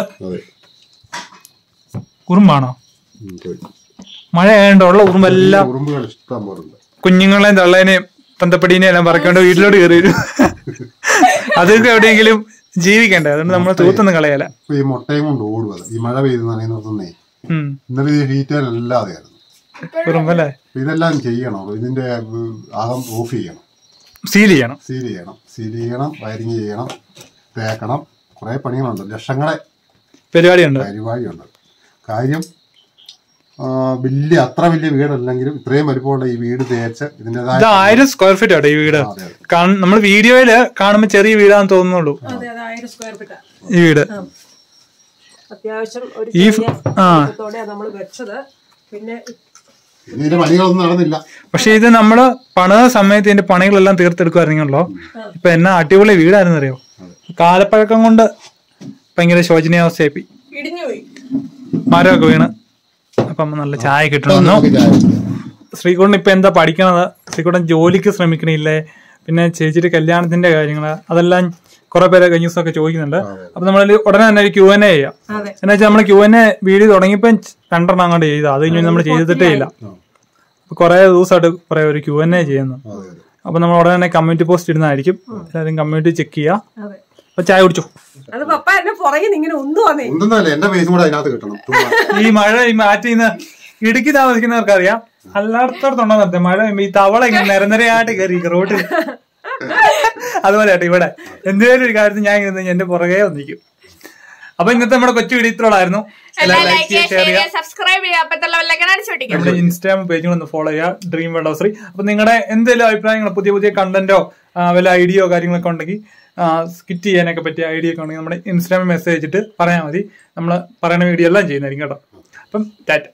ഉറുമ്പാണോ? മഴ ആയതുകൊണ്ടുള്ള ഉറുമ്പെല്ലാം കുഞ്ഞുങ്ങളെയും തള്ളേനെയും തന്തപ്പടീനെയും എല്ലാം പറക്കൊണ്ട് വീട്ടിലോട്ട് കയറി വരും. അതൊക്കെ എവിടെയെങ്കിലും ജീവിക്കണ്ടേ, അതുകൊണ്ട് നമ്മൾ തൂത്തൊന്നും കളയല. ഈ മുട്ടയും കൊണ്ട് ഓടുക ഈ മഴ പെയ്ത് നനയുന്നേ. ഇന്നലെ ഹീറ്റർ അല്ലാതെയായിരുന്നു ഉറുമ്പല്ലേ. ഇതെല്ലാം ചെയ്യണം. ഇതിന്റെ അകം ഓഫ് ചെയ്യണം, സീൽ ചെയ്യണം, വയറിങ് ചെയ്യണം, തേക്കണം. കുറെ പണികളുണ്ട്, ലക്ഷങ്ങളെ പരിപാടിയുണ്ട്. കാര്യം അത്ര വലിയ വീടല്ലെങ്കിലും ഇത്രയും വലിപ്പമുള്ള ഈ വീട് തേച്ച് ഇതിന്റേതായ 1000 സ്ക്വയർ ഫീറ്റ് ആട്ടോ ഈ വീട്. നമ്മൾ വീഡിയോയില് കാണുമ്പോ ചെറിയ വീടാന്ന് തോന്നുന്നുള്ളൂ ഈ വീട്. അത്യാവശ്യം ഒരു നമ്മൾ വെച്ചത്. പിന്നെ ഇതിന്റെ പണികളൊന്നും നടന്നില്ല. പക്ഷെ ഇത് നമ്മള് പണിത സമയത്ത് ഇതിന്റെ പണികളെല്ലാം തീർത്തെടുക്കുമായിരുന്നല്ലോ. ഇപ്പൊ എന്നാ അടിപൊളി വീടായിരുന്നു അറിയോ. കാലപ്പഴക്കം കൊണ്ട് ഭയങ്കര ശോചനീയാവസ്ഥയായി, മരമൊക്കെ വീണ്. അപ്പം നല്ല ചായ കിട്ടണമെന്നോ. ശ്രീകുട്ടൻ ഇപ്പൊ എന്താ പഠിക്കണത്? ശ്രീകുട്ടൻ ജോലിക്ക് ശ്രമിക്കണില്ലേ? പിന്നെ ചേച്ചിയുടെ കല്യാണത്തിന്റെ കാര്യങ്ങള് അതെല്ലാം കുറെ പേര് കഴിഞ്ഞ ദിവസമൊക്കെ ചോദിക്കുന്നുണ്ട്. അപ്പൊ നമ്മൾ ഉടനെ തന്നെ ഒരു Q&A ചെയ്യാം. എന്നാ വെച്ചാൽ നമ്മള് Q&A വീഡിയോ തുടങ്ങിയപ്പോ 2 അങ്ങോട്ട് ചെയ്താ, അത് കഴിഞ്ഞ് നമ്മൾ ചെയ്തിട്ടേ ഇല്ല. കുറെ ദിവസമായിട്ട് കുറെ ഒരു Q&A ചെയ്യുന്നു. അപ്പൊ നമ്മൾ ഉടനെ തന്നെ കമ്മ്യൂണിറ്റി പോസ്റ്റ് ഇടുന്നതായിരിക്കും. എല്ലാവരും കമ്മ്യൂണിറ്റി ചെക്ക് ചെയ്യാം. അപ്പൊ ചായ കുടിച്ചോ. ഈ മഴ മാറ്റിന്ന് ഇടുക്കി താമസിക്കുന്നവർക്ക് അറിയാം, എല്ലായിടത്തോടത്തുണ്ടോ നിർത്തി മഴ ഈ തവള ഇങ്ങനെ നിരനിരയായിട്ട് കയറി റോഡിൽ. അതുപോലെ ആട്ടെ ഇവിടെ എന്തെങ്കിലും ഒരു കാര്യത്തിൽ ഞാൻ ഇങ്ങനെ എന്റെ പുറകെ വന്നിരിക്കും. അപ്പൊ ഇന്നത്തെ നമ്മുടെ കൊച്ചു വീഡിയോ ഇത്രോളായിരുന്നു. നമ്മുടെ ഇൻസ്റ്റാഗ്രാം പേജുകൾ ഒന്ന് ഫോളോ ചെയ്യുക, ഡ്രീം വേൾഡ് ഓഫ് ശ്രീ. അപ്പൊ നിങ്ങളുടെ എന്തെങ്കിലും അഭിപ്രായങ്ങൾ, പുതിയ കണ്ടന്റോ വല്ല ഐഡിയോ കാര്യങ്ങളൊക്കെ ഉണ്ടെങ്കിൽ, സ്കിറ്റ് ചെയ്യാനൊക്കെ പറ്റിയ ഐഡിയ ഒക്കെ ഉണ്ടെങ്കിൽ നമ്മുടെ ഇൻസ്റ്റാഗ്രാമിൽ മെസ്സേജ് അയച്ചിട്ട് പറയാൻ മതി. നമ്മൾ പറയുന്ന വീഡിയോ എല്ലാം ചെയ്യുന്നതായിരിക്കും കേട്ടോ. അപ്പം ടാറ്റ.